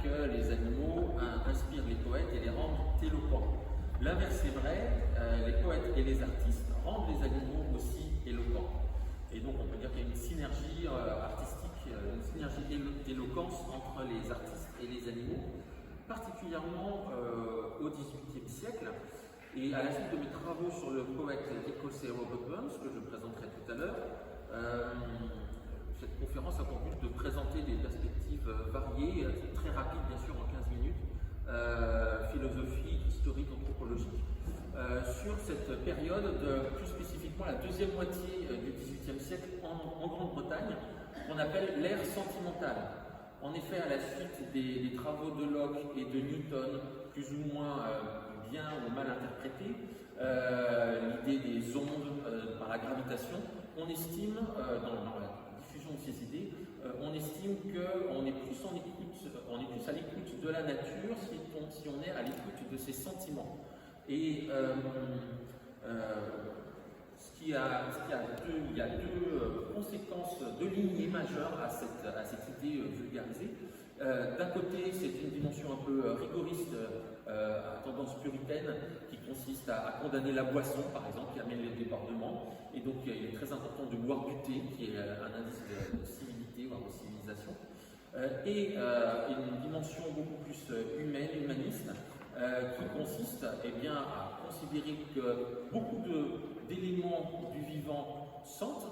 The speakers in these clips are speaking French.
que les animaux inspirent les poètes et les rendent éloquents. L'inverse est vrai, les poètes et les artistes rendent les animaux aussi éloquents. Et donc on peut dire qu'il y a une synergie artistique, une synergie d'éloquence entre les artistes et les animaux, particulièrement au XVIIIe siècle. Et à la suite de mes travaux sur le poète écossais Robert Burns, que je présenterai tout à l'heure, cette conférence a pour but de présenter des perspectives variées, très rapides bien sûr en 15 minutes, philosophiques, historiques, anthropologiques, sur cette période, plus spécifiquement la deuxième moitié du XVIIIe siècle en Grande-Bretagne, qu'on appelle l'ère sentimentale. En effet, à la suite des travaux de Locke et de Newton, plus ou moins bien ou mal interprétés, l'idée des ondes par la gravitation, on estime, dans la diffusion de ces idées, on estime qu'on est plus à l'écoute de la nature si on est à l'écoute de ses sentiments. Et il y a deux conséquences, deux lignées majeures à cette idée vulgarisée. D'un côté, c'est une dimension un peu rigoriste, à tendance puritaine, qui consiste à condamner la boisson, par exemple, qui amène les débordements. Et donc, il est très important de boire du thé, qui est un indice de civilité, voire de civilisation. Et une dimension beaucoup plus humaine, humaniste, qui consiste à considérer que beaucoup d'éléments du vivant sentent,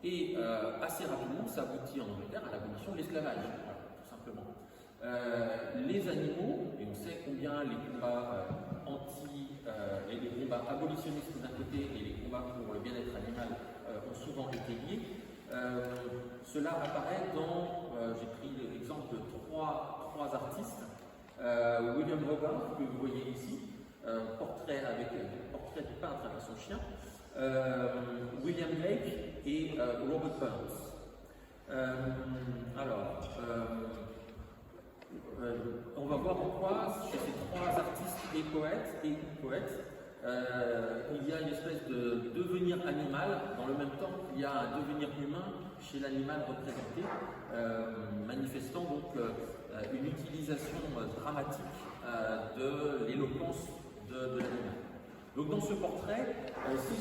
et assez rapidement, ça aboutit en Angleterre à l'abolition de l'esclavage, voilà, tout simplement. Les animaux, et on sait combien les combats et les combats abolitionnistes d'un côté et les combats pour le bien-être animal ont souvent été liés. Cela apparaît dans, j'ai pris l'exemple de trois artistes. William Hogarth, que vous voyez ici, portrait du peintre avec son chien, William Blake et Robert Burns. On va voir en quoi, chez ces trois artistes et poètes, il y a une espèce de devenir animal, dans le même temps qu'il y a un devenir humain chez l'animal représenté, manifestant donc une utilisation dramatique de l'éloquence de l'animal. Donc dans ce portrait, c'est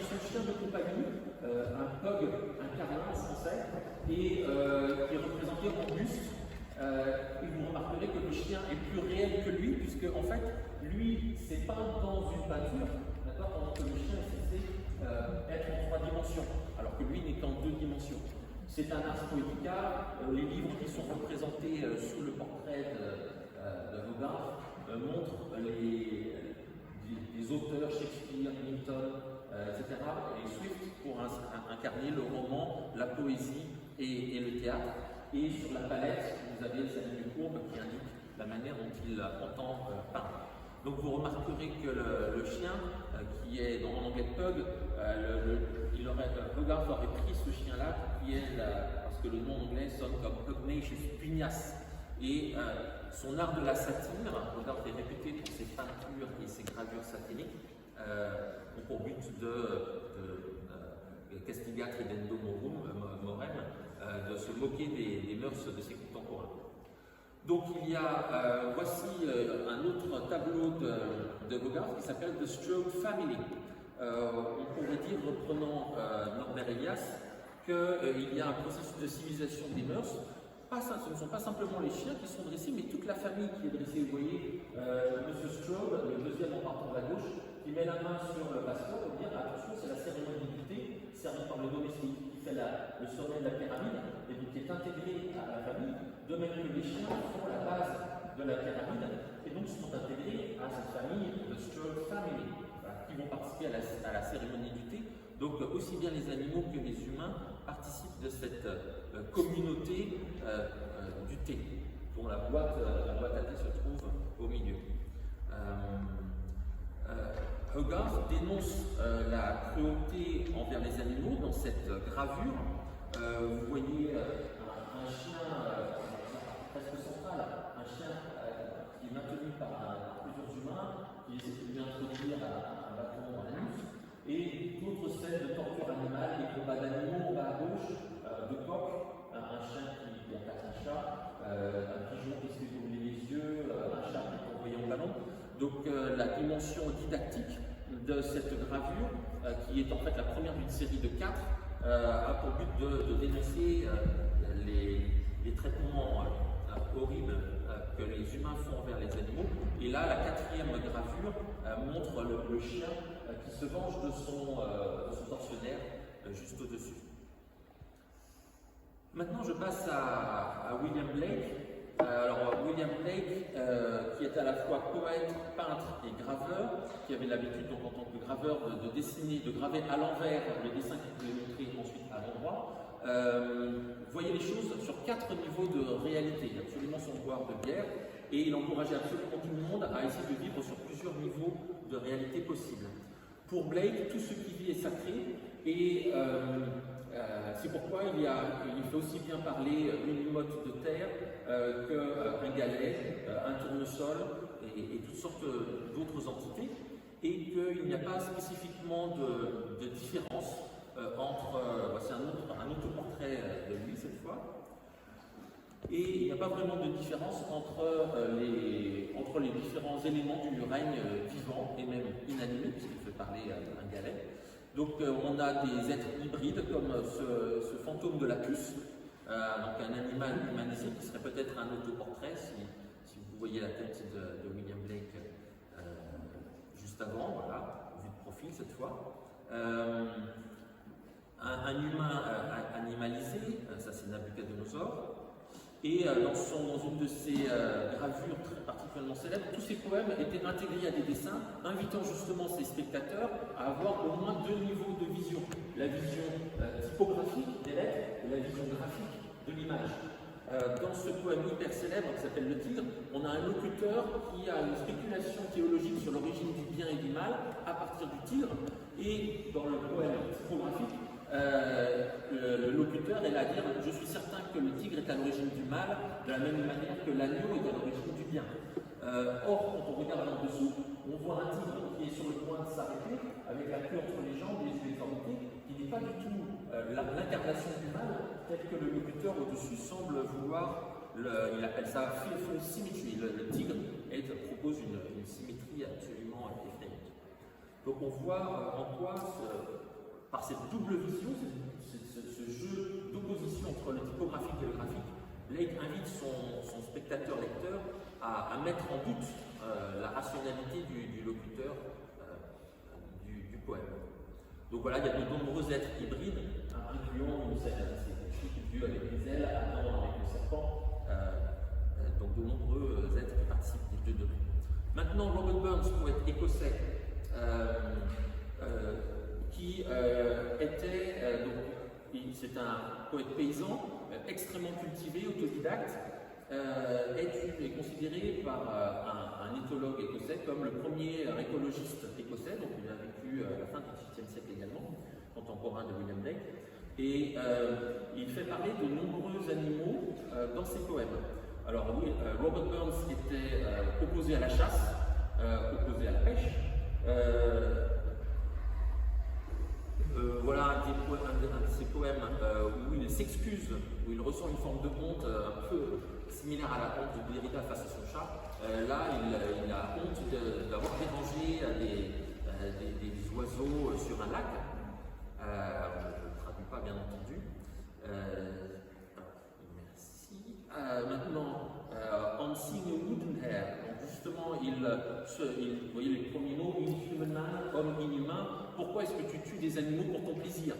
son chien de compagnie, un pug, un carlin en français, et qui est représenté en buste. Et vous remarquerez que le chien est plus réel que lui, puisque en fait, lui, c'est pas dans une peinture, d'accord, pendant que le chien est censé être en 3 dimensions, alors que lui n'est qu'en 2 dimensions. C'est un ars poetica. Les livres qui sont représentés sous le portrait de Hogarth montrent les auteurs, Shakespeare, Milton, etc., et Swift pour incarner le roman, la poésie et le théâtre. Et sur la palette, vous avez cette ligne courbe qui indique la manière dont il entend peindre. Donc vous remarquerez que le chien, qui est en anglais pug, Hogarth aurait pris ce chien-là, qui est parce que le nom anglais sonne comme pugnacious, pugnace. Et son art de la satire, Hogarth est réputé pour ses peintures et ses gravures satiriques, ont pour but de castigat ridendo morem, de se moquer des mœurs de ses contemporains. Donc il y a, voici un autre tableau de Hogarth qui s'appelle The Stroud Family. On pourrait dire, reprenant Norbert Elias, qu'il y a un processus de civilisation des mœurs. Ce ne sont pas simplement les chiens qui sont dressés, mais toute la famille qui est dressée. Vous voyez, M. Stroud, le deuxième en partant de la gauche, qui met la main sur le passeport pour dire attention, c'est la cérémonie du thé servie par le domestique qui fait le sommet de la pyramide et donc qui est intégré à la famille, de même que les chiens font la base de la pyramide et donc sont intégrés à cette famille, the Stroud Family, qui vont participer à la cérémonie du thé. Donc aussi bien les animaux que les humains participent de cette communauté du thé, dont la boîte à thé se trouve au milieu. Hogarth dénonce la cruauté envers les animaux dans cette gravure. Vous voyez un chien presque central, un chien qui est maintenu par plusieurs humains, qui essaie de lui introduire un bâton dans l'anus, et d'autres scènes de torture animale et combats d'animaux. On va à gauche, de coq, un chien qui attaque un chat, un pigeon qui se fait brûler les didactique de cette gravure, qui est en fait la première d'une série de 4, a pour but de dénoncer les traitements horribles que les humains font envers les animaux. Et là, la 4e gravure montre le chien qui se venge de son tortionnaire juste au-dessus. Maintenant, je passe à William Blake. Alors, William Blake, qui est à la fois poète, peintre et graveur, qui avait l'habitude, donc en tant que graveur, de dessiner, de graver à l'envers le dessin qu'il pouvait montrer ensuite à l'endroit, voyait les choses sur 4 niveaux de réalité, absolument sans boire de bière, et il encourageait absolument tout le monde à essayer de vivre sur plusieurs niveaux de réalité possibles. Pour Blake, tout ce qui vit est sacré, et c'est pourquoi il fait aussi bien parler une motte de terre qu'un galet, un tournesol et toutes sortes d'autres entités, et qu'il n'y a pas spécifiquement de différence entre, c'est un autoportrait de lui cette fois, et il n'y a pas vraiment de différence entre les différents éléments du règne vivant et même inanimé, puisqu'il fait parler un galet. Donc on a des êtres hybrides comme ce fantôme de la puce, donc un animal humanisé qui serait peut-être un autoportrait si vous voyez la tête de William Blake juste avant, voilà, vue de profil cette fois. Un humain animalisé, ça c'est Nabucodonosor. Et dans une de ses gravures très particulièrement célèbres, tous ces poèmes étaient intégrés à des dessins, invitant justement ses spectateurs à avoir au moins 2 niveaux de vision. La vision typographique des lettres et la vision graphique de l'image. Dans ce poème hyper célèbre qui s'appelle Le Tigre, on a un locuteur qui a une spéculation théologique sur l'origine du bien et du mal à partir du tigre, et dans le poème typographique, le locuteur est là à dire « Je suis certain que le tigre est à l'origine du mal, de la même manière que l'agneau est à l'origine du bien. » Or, quand on regarde en dessous, on voit un tigre qui est sur le point de s'arrêter, avec la queue entre les jambes et les yeux déformités, qui n'est pas du tout l'incarnation du mal, tel que le locuteur au-dessus semble vouloir, il appelle ça « fearful symmetry ». Le tigre propose une symétrie absolument effrayante. Donc on voit en quoi par cette double vision, ce jeu d'opposition entre le typographique et le graphique, Blake invite son spectateur-lecteur à mettre en doute la rationalité du locuteur du poème. Donc voilà, il y a de nombreux êtres hybrides, incluant une vue avec des ailes, Adam avec le serpent, donc de nombreux êtres qui participent des 2 degrés. Maintenant, Robert Burns, poète écossais, qui était, c'est un poète paysan, extrêmement cultivé, autodidacte, est considéré par un éthologue écossais comme le premier écologiste écossais, donc il a vécu à la fin du XVIIIe siècle également, contemporain de William Blake, et il fait parler de nombreux animaux dans ses poèmes. Alors oui, Robert Burns était opposé à la chasse, opposé à la pêche. Voilà un de ses poèmes où il s'excuse, où il ressent une forme de honte un peu similaire à la honte de Derrida face à son chat. Là, il a honte d'avoir dérangé des oiseaux sur un lac. Je ne le traduis pas, bien entendu. Merci. Maintenant, On Seeing a Wooden Hair. Donc justement, vous voyez les premiers mots, Inhuman Man, homme inhumain. Pourquoi est-ce que tu tues des animaux pour ton plaisir?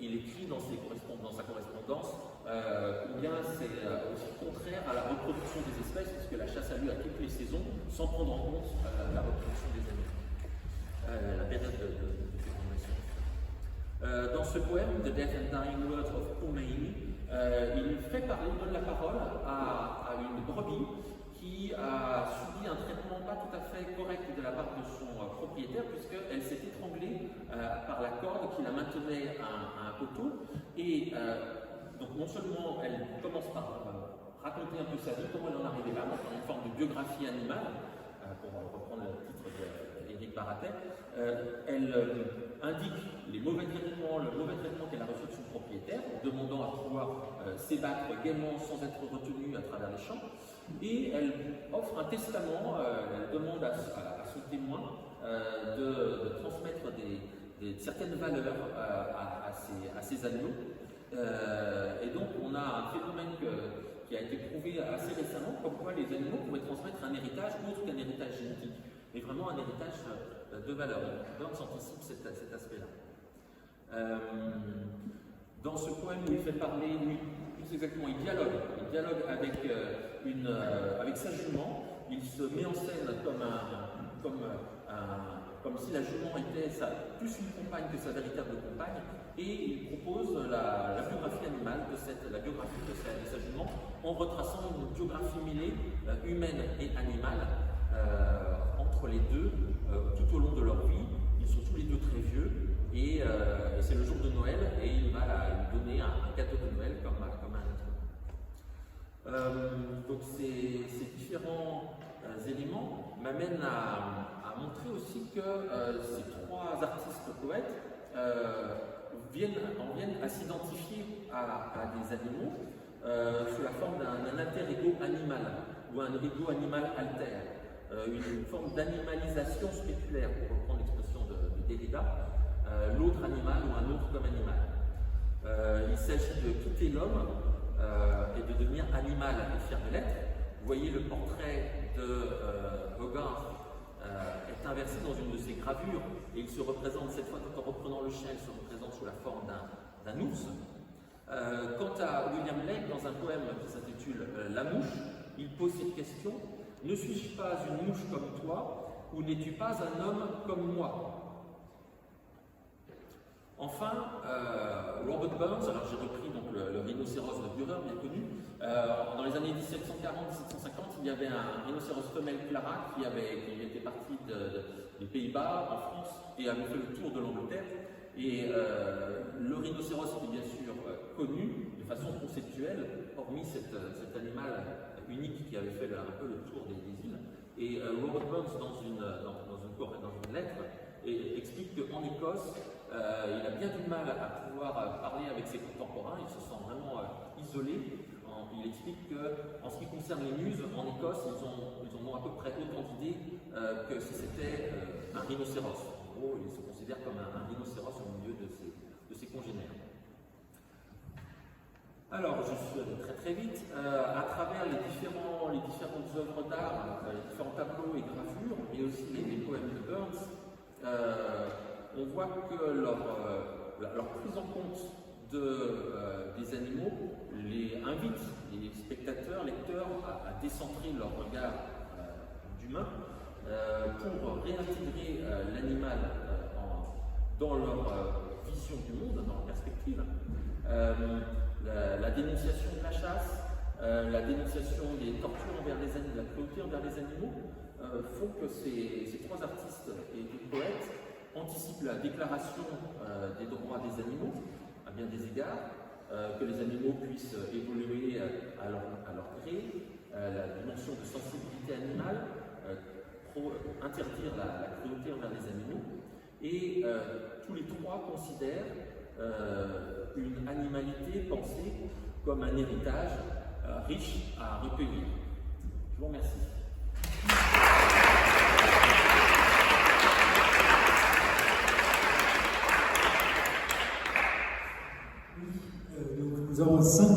Il écrit dans sa correspondance combien c'est aussi contraire à la reproduction des espèces, puisque la chasse a lieu à toutes les saisons, sans prendre en compte la reproduction des animaux, la période de fécondation. Dans ce poème, The Death and Dying Words of Pumaini, il donne la parole à une brebis qui a subi un traitement pas tout à fait correct de la part de son propriétaire, puisqu'elle s'est étranglée par la corde qui la maintenait à un poteau. Et donc non seulement elle commence par raconter un peu sa vie, comment elle en est arrivée là, dans une forme de biographie animale, pour reprendre le titre d'Éric Baratet, elle indique les mauvais traitements, le mauvais traitement qu'elle a reçu de son propriétaire, demandant à pouvoir s'ébattre gaiement sans être retenue à travers les champs. Et elle offre un testament, elle demande à son témoin de transmettre certaines valeurs à ces animaux. Et donc on a un phénomène qui a été prouvé assez récemment, comme quoi les animaux pouvaient transmettre un héritage autre qu'un héritage génétique, mais vraiment un héritage de valeurs. Donc Burns anticipe cet aspect-là. Dans ce poème où il fait parler, plus exactement, il dialogue avec sa jument, il se met en scène comme si la jument était plus une compagne que sa véritable compagne, et il propose la biographie animale, la biographie de sa jument, en retraçant une biographie mêlée humaine et animale entre les deux tout au long de leur vie. Ils sont tous les deux très vieux, et c'est le jour de Noël, et il va lui donner un cadeau de Noël comme un autre. Donc ces différents éléments m'amènent à montrer aussi que ces trois artistes poètes en viennent à s'identifier à des animaux sous la forme d'un alter-ego animal ou un ego animal alter, une forme d'animalisation spéculaire, pour reprendre l'expression de Derrida, l'autre animal ou un autre comme animal. Il s'agit de quitter l'homme et de devenir animal et fier de l'être. Vous voyez le portrait de Hogarth est inversé dans une de ses gravures, et il se représente cette fois, tout en reprenant le chien, il se représente sous la forme d'un ours. Quant à William Blake, dans un poème qui s'intitule La mouche, il pose cette question: ne suis-je pas une mouche comme toi, ou n'es-tu pas un homme comme moi? Enfin, Robert Burns, alors j'ai repris donc le rhinocéros de Dürer, bien connu. Dans les années 1740-1750, il y avait un rhinocéros femelle Clara qui était parti des Pays-Bas en France et avait fait le tour de l'Angleterre. Et le rhinocéros était bien sûr connu de façon conceptuelle, hormis cet animal unique qui avait fait un peu le tour des îles. Et Robert Burns, dans une lettre, explique qu'en Écosse, il a bien du mal à pouvoir parler avec ses contemporains, il se sent vraiment isolé. Il explique qu'en ce qui concerne les muses, en Écosse, ils en ont à peu près autant d'idées que si c'était un rhinocéros. En gros, il se considère comme un rhinocéros au milieu de ses congénères. Alors, je suis allé très très vite. À travers les différentes œuvres d'art, les différents tableaux et gravures, mais aussi les poèmes de Burns, on voit que leur prise en compte des animaux les invite les spectateurs, lecteurs, à décentrer leur regard d'humain pour réintégrer l'animal dans leur vision du monde, dans leur perspective. La dénonciation de la chasse, la dénonciation des tortures envers les animaux, la cruauté envers les animaux, font que ces trois artistes et poètes anticipent la déclaration des droits des animaux, à bien des égards, que les animaux puissent évoluer à leur gré, la dimension de sensibilité animale, interdire la cruauté envers les animaux, et tous les trois considèrent une animalité pensée comme un héritage riche à recueillir. Je vous remercie. Nous avons 5